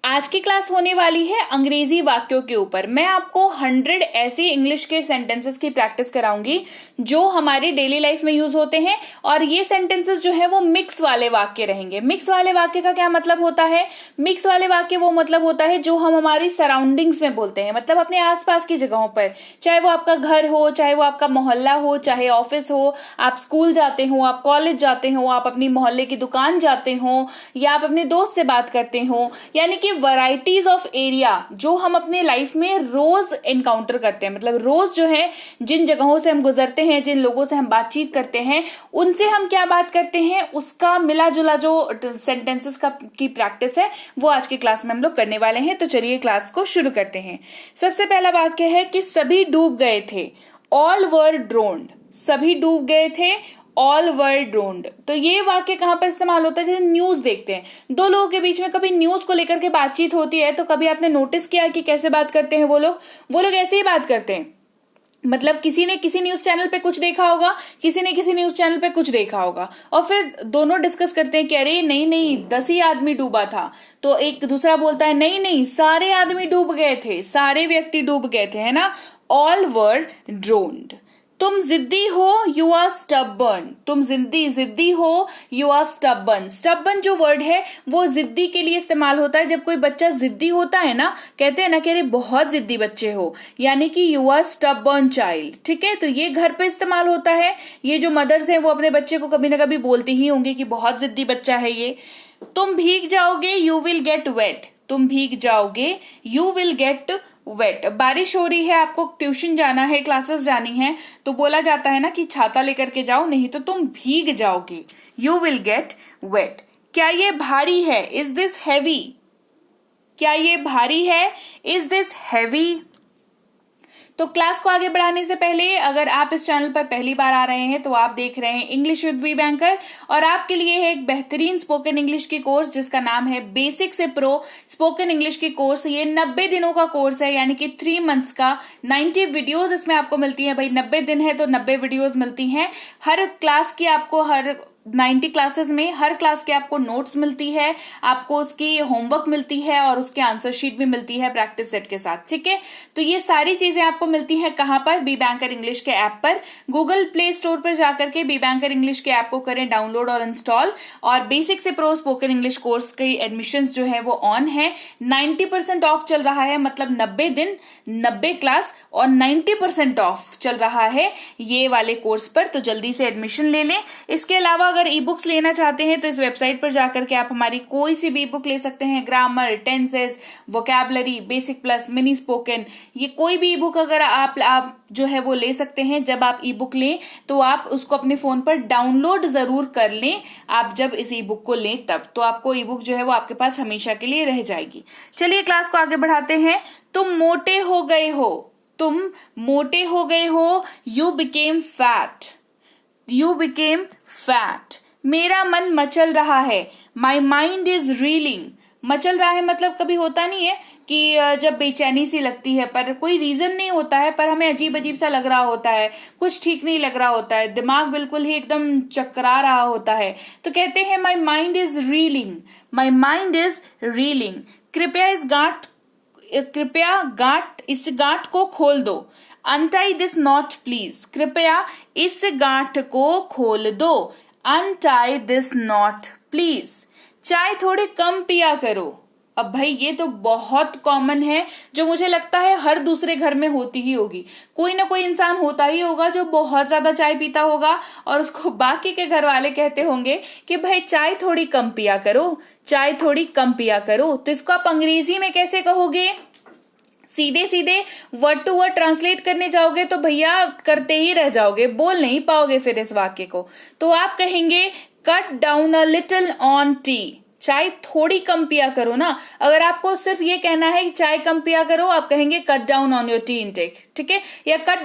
आज की क्लास होने वाली है अंग्रेजी वाक्यों के ऊपर। मैं आपको 100 ऐसे इंग्लिश के सेंटेंसेस की प्रैक्टिस कराऊंगी जो हमारे डेली लाइफ में यूज होते हैं, और ये सेंटेंसेस जो है वो मिक्स वाले वाक्य रहेंगे। मिक्स वाले वाक्य का क्या मतलब होता है? मिक्स वाले वाक्य वो मतलब होता है जो हम हमारी सराउंडिंग्स में बोलते हैं, मतलब अपने आसपास की जगहों पर, चाहे वो आपका घर हो, चाहे वो आपका मोहल्ला हो, चाहे ऑफिस हो, आप स्कूल जाते हो, आप कॉलेज जाते हो, आप अपनी मोहल्ले की दुकान जाते हो, या आप अपने दोस्त से बात करते हो, यानी कि वैरायटीज ऑफ एरिया जो हम अपने लाइफ में रोज एनकाउंटर करते हैं। मतलब रोज जो है जिन जगहों से हम गुजरते हैं, जिन लोगों से हम बातचीत करते हैं, उनसे हम क्या बात करते हैं, उसका मिला जुला जो सेंटेंसेस का की प्रैक्टिस है वो आज की क्लास में हम लोग करने वाले हैं। तो चलिए क्लास को शुरू करते हैं। सबसे पहला वाक्य है कि सभी डूब गए थे, ऑल वर ड्रोन्ड। सभी डूब गए थे, ऑल वर ड्रोन्ड। तो ये वाक्य कहां पर इस्तेमाल होता है? जैसे न्यूज देखते हैं, दो लोगों के बीच में कभी न्यूज को लेकर के बातचीत होती है तो कभी आपने नोटिस किया कि कैसे बात करते हैं वो लोग ऐसे ही बात करते हैं। मतलब किसी ने किसी न्यूज चैनल पे कुछ देखा होगा, किसी ने किसी न्यूज चैनल पे कुछ देखा होगा, और फिर दोनों डिस्कस करते हैं कि अरे नहीं नहीं 10 ही आदमी डूबा था। तो एक दूसरा बोलता है नहीं नहीं सारे आदमी डूब गए थे, सारे व्यक्ति डूब गए थे, है ना। All were drowned. तुम जिद्दी हो, यू आर स्टबर्न। तुम जिद्दी हो, यू आर स्टबर्न। स्टबर्न जो वर्ड है वो जिद्दी के लिए इस्तेमाल होता है। जब कोई बच्चा जिद्दी होता है ना, कहते हैं ना कि अरे बहुत जिद्दी बच्चे हो, यानी कि यू आर स्टबर्न चाइल्ड। ठीक है, तो ये घर पे इस्तेमाल होता है। ये जो मदर्स हैं वो अपने बच्चे को कभी ना कभी बोलती ही होंगी कि बहुत जिद्दी बच्चा है ये। तुम भीग जाओगे, यू विल गेट वेट। तुम भीग जाओगे, यू विल गेट वेट। बारिश हो रही है, आपको ट्यूशन जाना है, क्लासेस जानी है, तो बोला जाता है ना कि छाता लेकर के जाओ, नहीं तो तुम भीग जाओगे, यू विल गेट वेट। क्या ये भारी है? Is this heavy. क्या ये भारी है? Is this heavy. तो क्लास को आगे बढ़ाने से पहले अगर आप इस चैनल पर पहली बार आ रहे हैं तो आप देख रहे हैं इंग्लिश विद वी बैंकर, और आपके लिए है एक बेहतरीन स्पोकन इंग्लिश की कोर्स जिसका नाम है बेसिक से प्रो स्पोकन इंग्लिश की कोर्स। ये 90 दिनों का कोर्स है, यानी कि 3 मंथ्स का। 90 वीडियोज इसमें आपको मिलती है। भाई 90 दिन है तो 90 वीडियोज मिलती हैं। हर क्लास की आपको 90 क्लासेस में हर क्लास के आपको नोट्स मिलती है, आपको उसकी होमवर्क मिलती है, और उसके आंसर शीट भी मिलती है प्रैक्टिस सेट के साथ। ठीक है, तो ये सारी चीजें आपको मिलती हैं कहां पर? बी बैंकर इंग्लिश के ऐप पर। गूगल प्ले स्टोर पर जाकर के बी बैंकर इंग्लिश के ऐप को करें डाउनलोड और इंस्टॉल। और बेसिक से प्रो स्पोकन इंग्लिश कोर्स की एडमिशंस जो है वो ऑन है। 90% ऑफ चल रहा है, मतलब 90 दिन 90 क्लास और 90% ऑफ चल रहा है ये वाले कोर्स पर, तो जल्दी से एडमिशन ले लें। इसके अलावा अगर ई बुक्स लेना चाहते हैं तो इस वेबसाइट पर जाकर के आप हमारी कोई सी भी बुक ले सकते हैं। Grammar, tenses, vocabulary, basic plus, mini spoken, ये कोई भी ई बुक अगर आप जो है वो ले सकते हैं। जब आप ई बुक लें तो आप उसको अपने फोन पर डाउनलोड जरूर कर लें। आप जब इस ई बुक को लें तब तो आपको ई बुक जो है वो आपके पास हमेशा के लिए रह जाएगी। चलिए क्लास को आगे बढ़ाते हैं। तुम मोटे हो गए हो। तुम मोटे हो गए हो, you became fat. You became fat. मेरा मन मचल रहा है, माई माइंड इज रीलिंग। मचल रहा है मतलब कभी होता नहीं है कि जब बेचैनी सी लगती है पर कोई रीजन नहीं होता है, पर हमें अजीब अजीब सा लग रहा होता है, कुछ ठीक नहीं लग रहा होता है, दिमाग बिल्कुल ही एकदम चकरा रहा होता है, तो कहते हैं my mind is railing. My mind is railing. कृपया इस गांठ को खोल दो। Untie this not please. कृपया इस गांठ को खोल दो। Untie this not please. चाय थोड़ी कम पिया करो। अब भाई ये तो बहुत कॉमन है, जो मुझे लगता है हर दूसरे घर में होती ही होगी। कोई ना कोई इंसान होता ही होगा जो बहुत ज्यादा चाय पीता होगा, और उसको बाकी के घर वाले कहते होंगे कि भाई चाय थोड़ी कम पिया करो, चाय थोड़ी कम पिया करो। तो इसको आप अंग्रेजी में कैसे कहोगे? सीधे सीधे वर्ड टू वर्ड ट्रांसलेट करने जाओगे तो भैया करते ही रह जाओगे, बोल नहीं पाओगे फिर इस वाक्य को। तो आप कहेंगे cut down a little on T. चाय थोड़ी कम पिया करो ना। अगर आपको सिर्फ ये कहना है कि चाय कम पिया करो, आप कहेंगे cut down on your T intake. ठीक है, या cut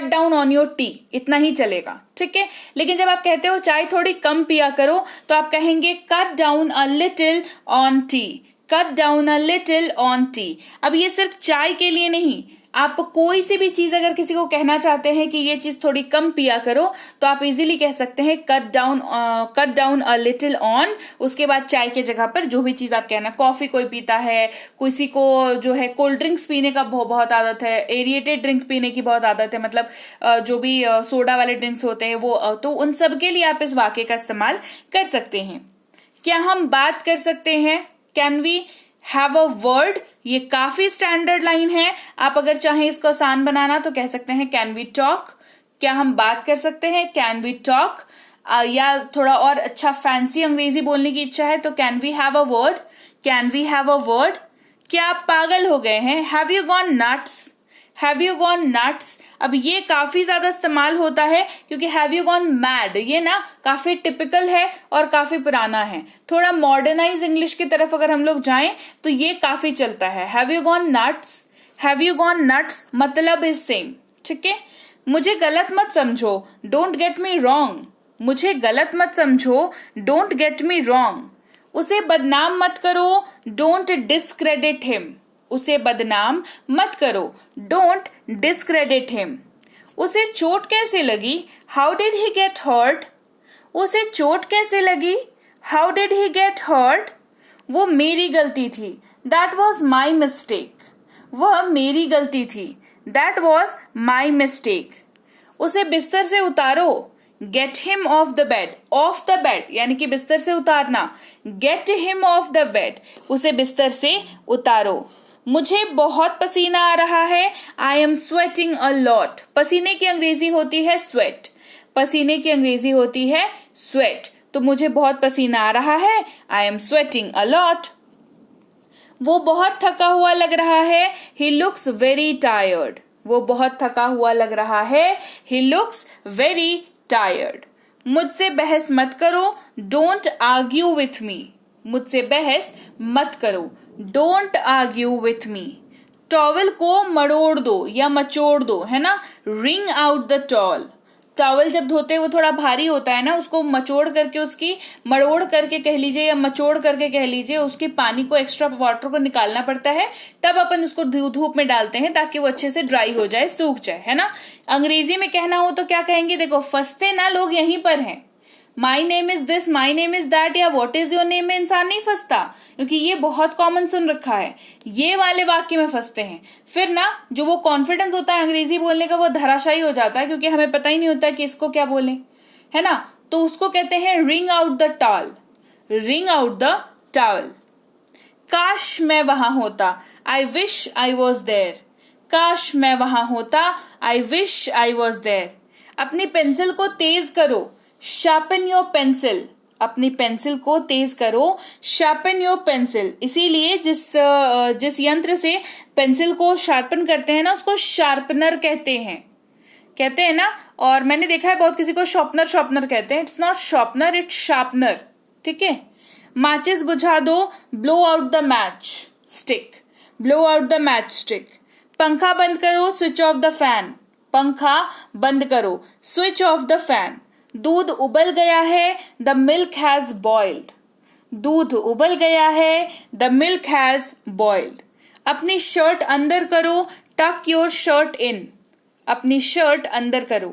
down on your T, इतना ही चलेगा। ठीक है, लेकिन जब आप कहते हो चाय थोड़ी कम पिया करो तो आप कहेंगे cut down a little on T. Cut down a little on T. अब ये सिर्फ चाय के लिए नहीं, आप कोई सी भी चीज अगर किसी को कहना चाहते हैं कि ये चीज थोड़ी कम पिया करो, तो आप इजीली कह सकते हैं cut down a little on. उसके बाद चाय के जगह पर जो भी चीज आप कहना, कॉफी कोई पीता है, किसी को जो है कोल्ड ड्रिंक्स पीने का बहुत आदत है, एरिएटेड ड्रिंक पीने की बहुत आदत है, मतलब जो भी सोडा वाले ड्रिंक्स होते हैं वो, तो उन सब के लिए आप इस वाक्य का इस्तेमाल कर सकते हैं। क्या हम बात कर सकते हैं, can we have a word, ये काफी स्टैंडर्ड लाइन है। आप अगर चाहें इसको आसान बनाना तो कह सकते हैं कैन वी टॉक, क्या हम बात कर सकते हैं, कैन वी टॉक। या थोड़ा और अच्छा फैंसी अंग्रेजी बोलने की इच्छा है तो can we have a word, can we have a word. क्या आप पागल हो गए हैं, have you gone nuts, have you gone nuts. अब ये काफी ज्यादा इस्तेमाल होता है क्योंकि हैव यू गॉन मैड ये ना काफी टिपिकल है और काफी पुराना है। थोड़ा मॉडर्नाइज इंग्लिश की तरफ अगर हम लोग जाएं तो ये काफी चलता है। Have you gone nuts, have you gone nuts मतलब इज सेम, ठीक है। मुझे गलत मत समझो, डोंट गेट मी रॉन्ग, मुझे गलत मत समझो, डोंट गेट मी रॉन्ग। उसे बदनाम मत करो, डोंट डिस्क्रेडिट हिम, उसे बदनाम मत करो, डोंट डिस्क्रेडिट हिम। उसे चोट कैसे लगी, how did he get hurt, उसे चोट कैसे लगी, how did he get hurt. वो मेरी गलती थी, दैट वॉज माई मिस्टेक, वह मेरी गलती थी, दैट वॉज माई मिस्टेक। उसे बिस्तर से उतारो, get him of the bed, of the bed यानी कि बिस्तर से उतारना, get him of the bed, उसे बिस्तर से उतारो। मुझे बहुत पसीना आ रहा है, I am sweating a lot, पसीने की अंग्रेजी होती है स्वेट, पसीने की अंग्रेजी होती है स्वेट, तो मुझे बहुत पसीना आ रहा है, I am sweating a lot. वो बहुत थका हुआ लग रहा है, ही लुक्स वेरी टायर्ड, वो बहुत थका हुआ लग रहा है, ही लुक्स वेरी टायर्ड। मुझसे बहस मत करो, डोंट आर्ग्यू विथ मी, मुझसे बहस मत करो, don't argue with me. Towel को मरोड़ दो या मचोड़ दो, है ना, ring out the towel. Towel जब धोते हैं वो थोड़ा भारी होता है ना, उसको मचोड़ करके, उसकी मरोड़ करके कह लीजिए या मचोड़ करके कह लीजिए, उसके पानी को, एक्स्ट्रा वाटर को निकालना पड़ता है, तब अपन उसको धूप में डालते हैं ताकि वो अच्छे से ड्राई हो जाए, सूख जाए, है ना। अंग्रेजी में कहना हो तो क्या कहेंगे, देखो फंसते ना लोग यहीं पर हैं, my name is this, my name is that या व्हाट इज योर नेम में इंसान नहीं फंसता, क्योंकि ये बहुत कॉमन सुन रखा है, ये वाले वाक्य में फंसते हैं। फिर ना जो वो कॉन्फिडेंस होता है अंग्रेजी बोलने का वो धराशायी हो जाता है, क्योंकि हमें पता ही नहीं होता कि इसको क्या बोले, है ना। तो उसको कहते हैं ring out the towel, ring out the towel. काश मैं वहां होता, I wish I was there, काश मैं वहां होता, I wish I was there. अपनी पेंसिल को तेज करो, शार्पन योर पेंसिल, अपनी पेंसिल को तेज करो, शार्पन योर पेंसिल। इसीलिए जिस यंत्र से पेंसिल को शार्पन करते हैं ना उसको शार्पनर कहते हैं ना। और मैंने देखा है बहुत किसी को शॉर्पनर कहते हैं, it's not sharpener, it's sharpener, ठीक है। माचिस बुझा दो, blow out the match stick, blow out the match stick. पंखा बंद करो, स्विच ऑफ द फैन, पंखा बंद करो, स्विच ऑफ द फैन। दूध उबल गया है, द मिल्क हैज बॉइल्ड, दूध उबल गया है, द मिल्क हैज बॉइल्ड। अपनी शर्ट अंदर करो, टक योर शर्ट इन, अपनी शर्ट अंदर करो,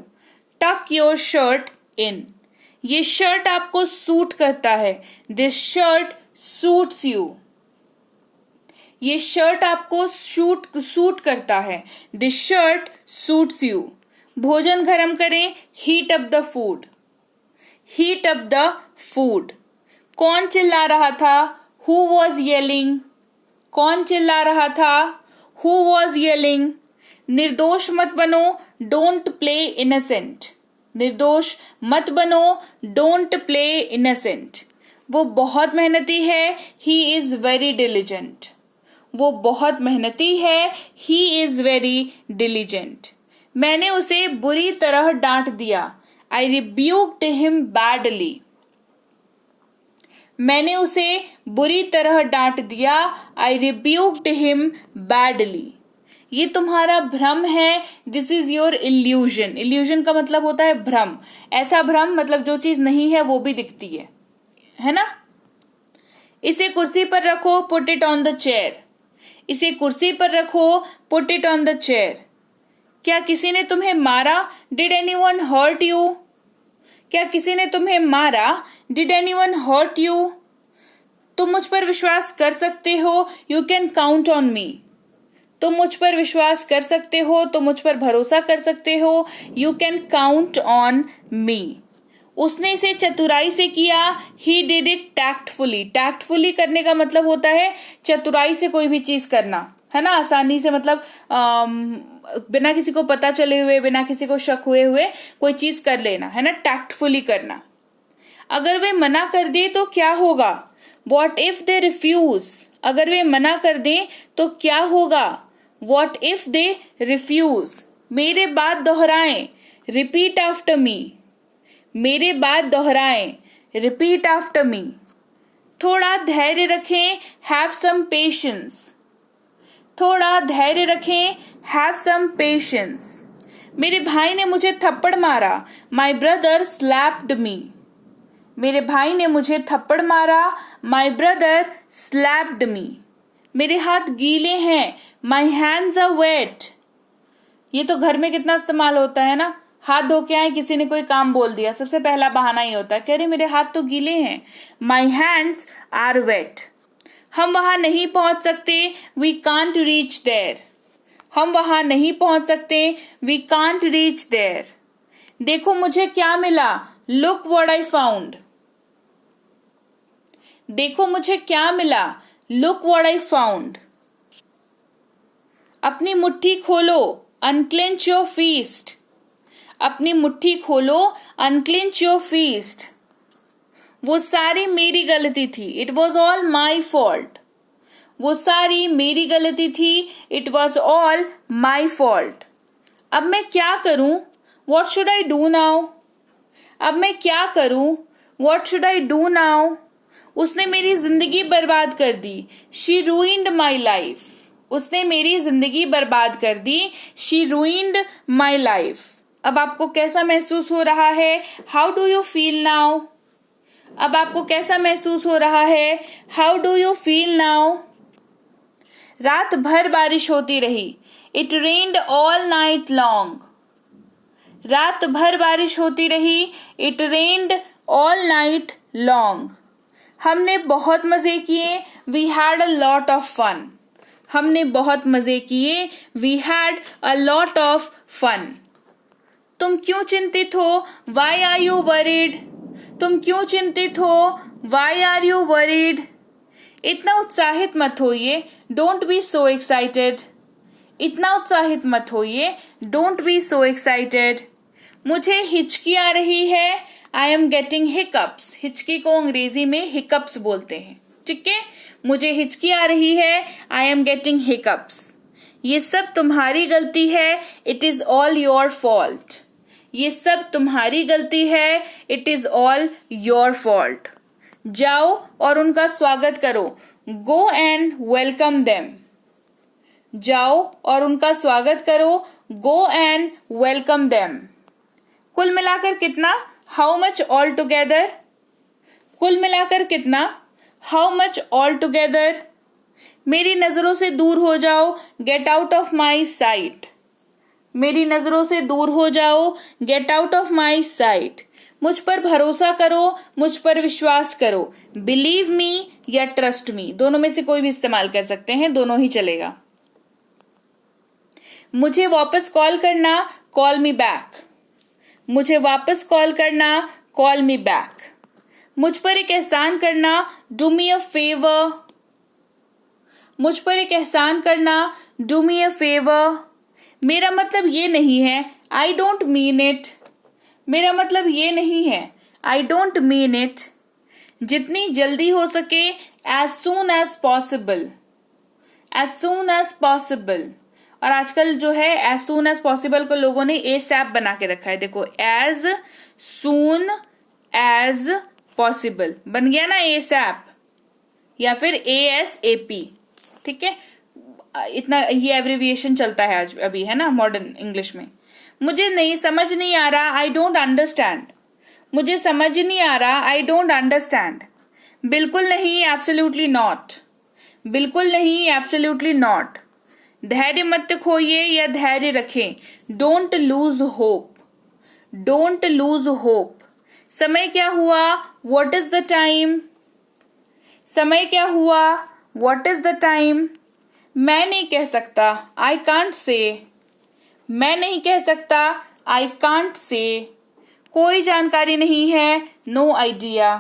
टक योर शर्ट इन। ये शर्ट आपको सूट करता है, दिस शर्ट सूट्स यू, ये शर्ट आपको सूट करता है, दिस शर्ट सूट्स यू। भोजन गर्म करें, heat up the food, heat up the food. कौन चिल्ला रहा था, हु वॉज येलिंग, कौन चिल्ला रहा था, हु वॉज येलिंग। निर्दोष मत बनो, डोंट प्ले इनोसेंट, निर्दोष मत बनो, डोंट प्ले इनोसेंट। वो बहुत मेहनती है, ही इज वेरी डिलिजेंट, वो बहुत मेहनती है, ही इज वेरी डिलिजेंट। मैंने उसे बुरी तरह डांट दिया, आई रिब्यूक्ड हिम बैडली, मैंने उसे बुरी तरह डांट दिया, आई रिब्यूक्ड हिम बैडली। ये तुम्हारा भ्रम है, this is your illusion, illusion का मतलब होता है भ्रम, ऐसा भ्रम मतलब जो चीज नहीं है वो भी दिखती है ना। इसे कुर्सी पर रखो, put it on the chair, इसे कुर्सी पर रखो, put it on the chair. क्या किसी ने तुम्हें मारा? Did anyone hurt you? क्या किसी ने तुम्हें मारा? Did anyone hurt you? तुम मुझ पर विश्वास कर सकते हो, you can count on me. तुम मुझ पर विश्वास कर सकते हो, तुम मुझ पर भरोसा कर सकते हो, यू कैन काउंट ऑन मी। उसने इसे चतुराई से किया, he did it tactfully. Tactfully करने का मतलब होता है चतुराई से कोई भी चीज करना, है ना, आसानी से, मतलब बिना किसी को पता चले हुए, बिना किसी को शक हुए कोई चीज कर लेना, है ना, टैक्टफुली करना। अगर वे मना कर दे तो क्या होगा? What if they refuse. अगर वे मना कर दे तो क्या होगा? What if they refuse. मेरे बाद दोहराएं, रिपीट आफ्टर मी। मेरे बाद दोहराएं, रिपीट आफ्टर मी। थोड़ा धैर्य रखें, हैव सम पेशेंस। थोड़ा धैर्य रखें, हैव सम पेशेंस। मेरे भाई ने मुझे थप्पड़ मारा, माई ब्रदर स्लैप्ड मी। मेरे भाई ने मुझे थप्पड़ मारा, माई ब्रदर स्लैप्ड मी। मेरे हाथ गीले हैं, माई हैंड्स आर वेट। ये तो घर में कितना इस्तेमाल होता है ना, हाथ धो के आए, किसी ने कोई काम बोल दिया, सबसे पहला बहाना ही होता है, कह रहे मेरे हाथ तो गीले हैं, माई हैंड्स आर वेट। हम वहां नहीं पहुंच सकते, वी कांट रीच देयर। हम वहां नहीं पहुंच सकते, वी कांट रीच देयर। देखो मुझे क्या मिला, लुक व्हाट आई फाउंड। देखो मुझे क्या मिला, लुक व्हाट आई फाउंड। अपनी मुट्ठी खोलो, अनक्लेंच योर फीस्ट। अपनी मुट्ठी खोलो, अनक्लेंच योर फीस्ट। वो सारी मेरी गलती थी, it was all my fault. वो सारी मेरी गलती थी, it was all my fault. अब मैं क्या करूं? What should I do now? अब मैं क्या करूं? What should I do now? उसने मेरी जिंदगी बर्बाद कर दी, शी रूइंड माई लाइफ। उसने मेरी जिंदगी बर्बाद कर दी, शी रूइंड माई लाइफ। अब आपको कैसा महसूस हो रहा है? How do you feel now? अब आपको कैसा महसूस हो रहा है? How do you feel now? रात भर बारिश होती रही, it rained all night long. रात भर बारिश होती रही, it rained all night long. हमने बहुत मजे किए, we had a lot of fun. हमने बहुत मजे किए, we had a lot of fun. तुम क्यों चिंतित हो? Why are you worried? तुम क्यों चिंतित हो? Why are you worried? इतना उत्साहित मत होइए, डोंट बी सो एक्साइटेड। इतना उत्साहित मत होइए, डोंट बी सो एक्साइटेड। मुझे हिचकी आ रही है, आई एम गेटिंग हिकअप्स। हिचकी को अंग्रेजी में हिकअप्स बोलते हैं, ठीक है। मुझे हिचकी आ रही है, आई एम गेटिंग हिकअप्स। ये सब तुम्हारी गलती है, it is all your fault. ये सब तुम्हारी गलती है, it is all your fault. जाओ और उनका स्वागत करो, गो एंड वेलकम देम। जाओ और उनका स्वागत करो, गो एंड वेलकम देम। कुल मिलाकर कितना? How much all together? कुल मिलाकर कितना? How much all together? मेरी नजरों से दूर हो जाओ, get out of my site. मेरी नजरों से दूर हो जाओ, get out of my site. मुझ पर भरोसा करो, मुझ पर विश्वास करो, बिलीव मी या ट्रस्ट मी, दोनों में से कोई भी इस्तेमाल कर सकते हैं, दोनों ही चलेगा। मुझे वापस कॉल करना, कॉल मी बैक। मुझे वापस कॉल करना, कॉल मी बैक। मुझ पर एक एहसान करना, डू मी अ फेवर। मुझ पर एक एहसान करना, डू मी अ फेवर। मेरा मतलब ये नहीं है, आई डोंट मीन इट। मेरा मतलब ये नहीं है, आई डोंट मीन इट। जितनी जल्दी हो सके, as soon as possible. As soon as possible. और आजकल जो है एज सून एज पॉसिबल को लोगों ने एसैप बना के रखा है। देखो, एज सून एज पॉसिबल बन गया ना एसैप, या फिर ASAP, ठीक है। इतना ये एब्रिविएशन चलता है आज अभी, है ना, मॉडर्न इंग्लिश में। मुझे नहीं समझ नहीं आ रहा, आई डोंट अंडरस्टैंड। मुझे समझ नहीं आ रहा, आई डोंट अंडरस्टैंड। बिल्कुल नहीं, एब्सोल्युटली नॉट। बिल्कुल नहीं, एब्सोल्युटली नॉट। धैर्य मत खोइए या धैर्य रखें। Don't lose hope, don't lose hope. समय क्या हुआ? What is the time? समय क्या हुआ? What is the time? मैं नहीं कह सकता, आई कांट से। मैं नहीं कह सकता, आई कांट से। कोई जानकारी नहीं है, नो आइडिया।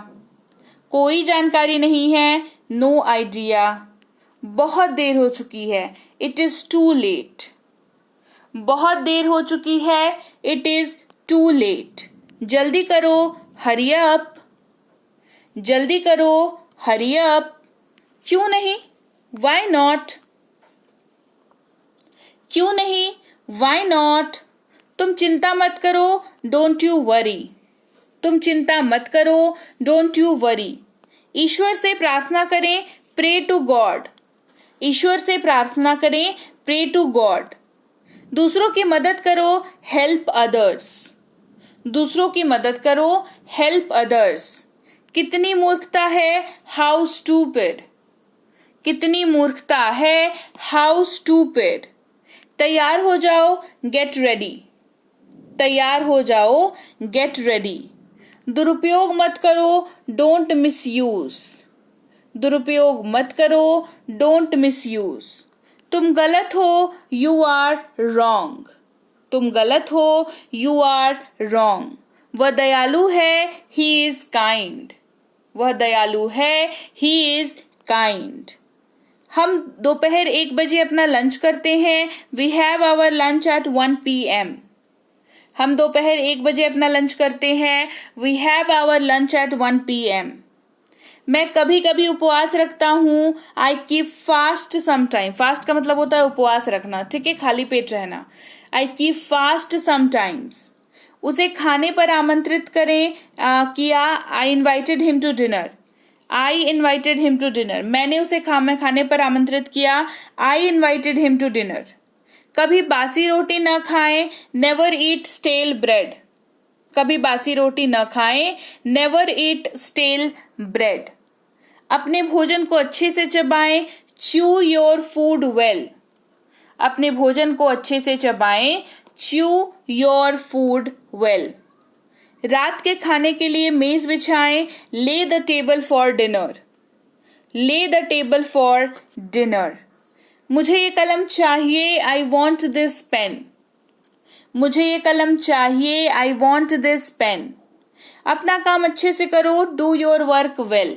कोई जानकारी नहीं है, नो आइडिया। बहुत देर हो चुकी है, इट इज टू लेट। बहुत देर हो चुकी है, इट इज टू लेट। जल्दी करो, हरी अप। जल्दी करो, हरी अप। क्यों नहीं? Why not? क्यों नहीं? Why not? तुम चिंता मत करो, डोंट यू वरी। तुम चिंता मत करो, डोंट यू वरी। ईश्वर से प्रार्थना करें, प्रे टू गॉड। ईश्वर से प्रार्थना करें, प्रे टू गॉड। दूसरों की मदद करो, हेल्प अदर्स। दूसरों की मदद करो, हेल्प अदर्स। कितनी मूर्खता है, हाउ स्टूपिड। कितनी मूर्खता है, हाउ स्टूपिड। तैयार हो जाओ, गेट रेडी। तैयार हो जाओ, गेट रेडी। दुरुपयोग मत करो, डोंट मिस यूज। दुरुपयोग मत करो, डोंट मिस यूज। तुम गलत हो, यू आर रॉन्ग। तुम गलत हो, यू आर रॉन्ग। वह दयालु है, ही इज काइंड। वह दयालु है, ही इज काइंड। हम दोपहर 1 बजे अपना लंच करते हैं, we have our lunch at 1 PM। हम दोपहर 1 बजे अपना लंच करते हैं, we have our lunch at 1 PM। मैं कभी कभी उपवास रखता हूँ, I keep fast sometime. Fast का मतलब होता है उपवास रखना, ठीक है, खाली पेट रहना। I keep fast sometimes. उसे खाने पर आमंत्रित करें, किया, I invited him to dinner. I invited him to dinner. मैंने उसे खाने पर आमंत्रित किया, I invited him to dinner. कभी बासी रोटी न खाएं, नेवर ईट स्टेल ब्रेड। कभी बासी रोटी न खाएं, नेवर ईट स्टेल ब्रेड। अपने भोजन को अच्छे से चबाएं, च्यू योर फूड वेल। अपने भोजन को अच्छे से चबाएं, च्यू योर फूड वेल। रात के खाने के लिए मेज बिछाएं, ले द टेबल फॉर डिनर। ले द टेबल फॉर डिनर। मुझे ये कलम चाहिए, आई वॉन्ट दिस पेन। मुझे ये कलम चाहिए, आई वॉन्ट दिस पेन। अपना काम अच्छे से करो, डू योर वर्क वेल।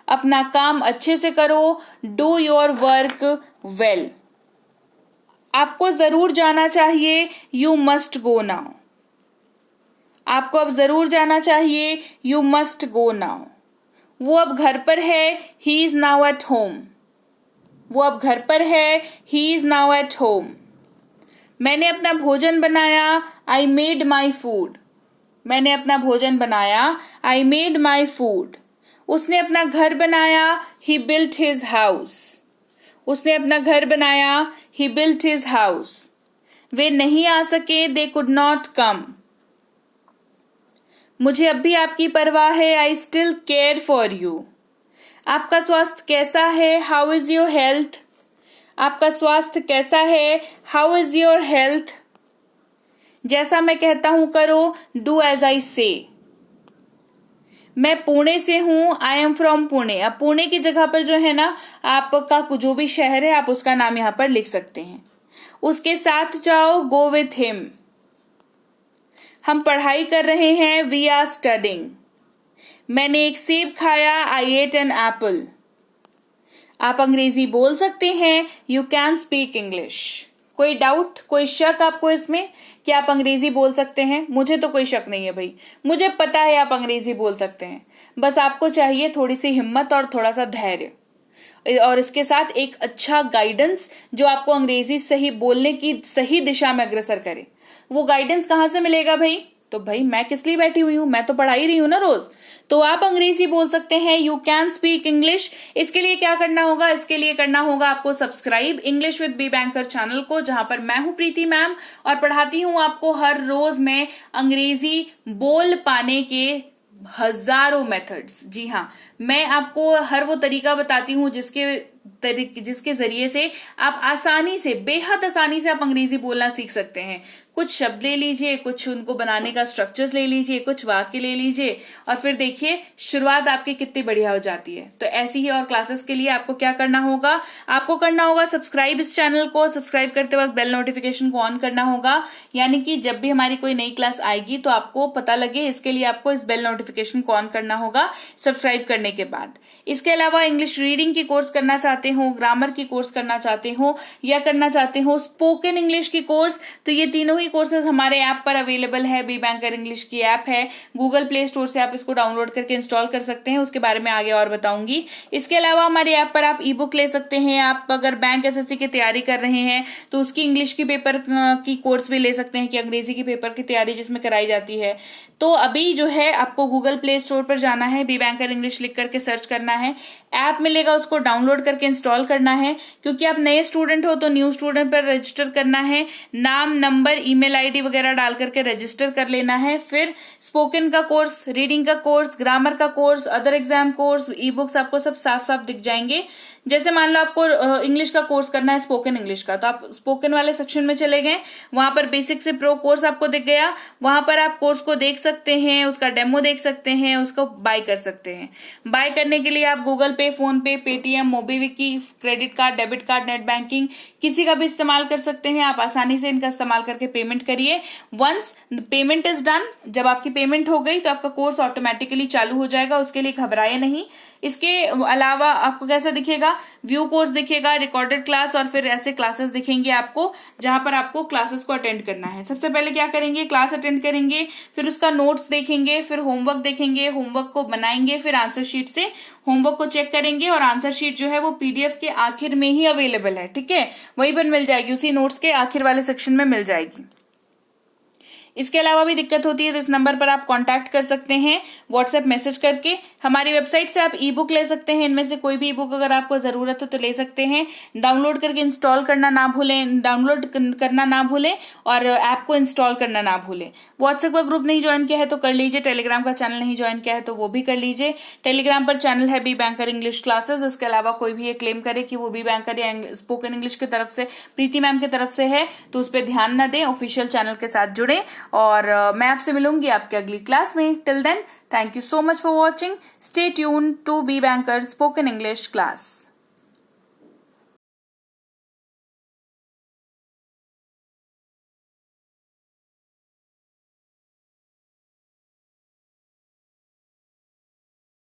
अपना काम अच्छे से करो, डू योर वर्क वेल। आपको जरूर जाना चाहिए, यू मस्ट गो नाउ। आपको अब जरूर जाना चाहिए, यू मस्ट गो नाउ। वो अब घर पर है, he is now at home. वो अब घर पर है, he is now at home. मैंने अपना भोजन बनाया, आई मेड माई फूड। मैंने अपना भोजन बनाया, आई मेड माई फूड। उसने अपना घर बनाया, ही बिल्ट हिज हाउस। उसने अपना घर बनाया, ही बिल्ट हिज हाउस। वे नहीं आ सके, दे कुड नॉट कम। मुझे अब भी आपकी परवाह है, I still care for you. आपका स्वास्थ्य कैसा है, हाउ इज योर हेल्थ। आपका स्वास्थ्य कैसा है, हाउ इज योर हेल्थ। जैसा मैं कहता हूं करो, डू एज आई से। मैं पुणे से हूं, आई एम फ्रॉम पुणे। अब पुणे की जगह पर जो है ना, आपका जो भी शहर है आप उसका नाम यहां पर लिख सकते हैं। उसके साथ जाओ, गो विथ हिम। हम पढ़ाई कर रहे हैं, वी आर स्टडिंग। मैंने एक सेब खाया, आई एट एन एप्पल। आप अंग्रेजी बोल सकते हैं, यू कैन स्पीक इंग्लिश। कोई डाउट, कोई शक आपको इसमें कि आप अंग्रेजी बोल सकते हैं? मुझे तो कोई शक नहीं है भाई, मुझे पता है आप अंग्रेजी बोल सकते हैं। बस आपको चाहिए थोड़ी सी हिम्मत और थोड़ा सा धैर्य, और इसके साथ एक अच्छा गाइडेंस जो आपको अंग्रेजी सही बोलने की सही दिशा में अग्रसर करे। वो गाइडेंस कहाँ से मिलेगा भाई? तो भाई मैं किस लिए बैठी हुई हूं, मैं तो पढ़ा ही रही हूं ना रोज। तो आप अंग्रेजी बोल सकते हैं, यू कैन स्पीक इंग्लिश। इसके लिए क्या करना होगा? इसके लिए करना होगा आपको subscribe English with B Banker channel को, जहां पर मैं हूं प्रीति मैम और पढ़ाती हूं आपको हर रोज मैं अंग्रेजी बोल पाने के हजारों मेथड्स। जी हाँ, मैं आपको हर वो तरीका बताती हूँ जिसके जरिए से आप आसानी से, बेहद आसानी से आप अंग्रेजी बोलना सीख सकते हैं। कुछ शब्द ले लीजिए, कुछ उनको बनाने का स्ट्रक्चर्स ले लीजिए, कुछ वाक्य ले लीजिए और फिर देखिए शुरुआत आपकी कितनी बढ़िया हो जाती है। तो ऐसी ही और क्लासेस के लिए आपको क्या करना होगा, आपको करना होगा सब्सक्राइब इस चैनल को। सब्सक्राइब करते वक्त बेल नोटिफिकेशन को ऑन करना होगा, यानी कि जब भी हमारी कोई नई क्लास आएगी तो आपको पता लगे। इसके लिए आपको इस बेल नोटिफिकेशन को ऑन करना होगा सब्सक्राइब करने के बाद। इसके अलावा इंग्लिश रीडिंग की कोर्स करना चाहते हो, ग्रामर की कोर्स करना चाहते हो या करना चाहते हो स्पोकन इंग्लिश की कोर्स, तो ये तीनों ही कोर्सेज हमारे ऐप पर अवेलेबल है। बी बैंकर इंग्लिश की ऐप है, गूगल प्ले स्टोर से आप इसको डाउनलोड करके इंस्टॉल कर सकते हैं। उसके बारे में आगे और बताऊंगी। इसके अलावा हमारी ऐप पर आप ई बुक ले सकते हैं। आप अगर बैंक एसएससी की तैयारी कर रहे हैं तो उसकी इंग्लिश की पेपर की कोर्स भी ले सकते हैं, कि अंग्रेजी की पेपर की तैयारी जिसमें कराई जाती है। तो अभी जो है आपको गूगल प्ले स्टोर पर जाना है, बी बैंकर इंग्लिश लिख करके सर्च करना है, ऐप मिलेगा उसको डाउनलोड करके इंस्टॉल करना है। क्योंकि आप नए स्टूडेंट हो तो न्यू स्टूडेंट पर रजिस्टर करना है, नाम, नंबर, ईमेल आईडी वगैरह डाल करके रजिस्टर कर लेना है। फिर स्पोकन का कोर्स, रीडिंग का कोर्स, ग्रामर का course, other exam course, e books आपको सब साफ साफ दिख जाएंगे। जैसे मान लो आपको इंग्लिश का कोर्स करना है, स्पोकन इंग्लिश का, तो आप स्पोकन वाले सेक्शन में चले गए, वहां पर बेसिक से प्रो कोर्स आपको दिख गया। वहां पर आप कोर्स को देख सकते हैं, उसका डेमो देख सकते हैं, उसको बाय कर सकते हैं। बाय करने के लिए आप Google Pay, PhonePe, Paytm, MobiKwik, credit card, debit card, net banking किसी का भी इस्तेमाल कर सकते हैं। आप आसानी से इनका इस्तेमाल करके पेमेंट करिए। वंस पेमेंट इज डन, जब आपकी पेमेंट हो गई तो आपका कोर्स ऑटोमेटिकली चालू हो जाएगा, उसके लिए घबराए नहीं। इसके अलावा आपको कैसा दिखेगा, व्यू कोर्स दिखेगा, रिकॉर्डेड क्लास और फिर ऐसे क्लासेस दिखेंगे आपको जहां पर आपको क्लासेस को अटेंड करना है। सबसे पहले क्या करेंगे, क्लास अटेंड करेंगे, फिर उसका नोट्स देखेंगे, फिर होमवर्क देखेंगे, होमवर्क को बनाएंगे, फिर आंसर शीट से होमवर्क को चेक करेंगे और आंसर शीट जो है वो पीडीएफ के आखिर में ही अवेलेबल है, ठीक है, वहीं पर मिल जाएगी, उसी नोट्स के आखिर वाले सेक्शन में मिल जाएगी। इसके अलावा भी दिक्कत होती है तो इस नंबर पर आप कांटेक्ट कर सकते हैं व्हाट्सएप मैसेज करके। हमारी वेबसाइट से आप ई बुक ले सकते हैं, इनमें से कोई भी ई बुक अगर आपको जरूरत हो तो ले सकते हैं। डाउनलोड करके इंस्टॉल करना ना भूलें, डाउनलोड करना ना भूलें और ऐप को इंस्टॉल करना ना भूलें। व्हाट्सएप का ग्रुप नहीं ज्वाइन किया है तो कर लीजिए, टेलीग्राम का चैनल नहीं ज्वाइन किया है तो वो भी कर लीजिए। टेलीग्राम पर चैनल है बी बैंकर इंग्लिश क्लासेस। इसके अलावा कोई भी ये क्लेम करे कि वो बी बैंकर या स्पोकन इंग्लिश की तरफ से, प्रीति मैम की तरफ से है, तो उस पर ध्यान न दें, ऑफिशियल चैनल के साथ जुड़े। और मैं आपसे मिलूंगी आपके अगली क्लास में। Till then, thank you so much for watching. Stay tune to B Banker spoken English class.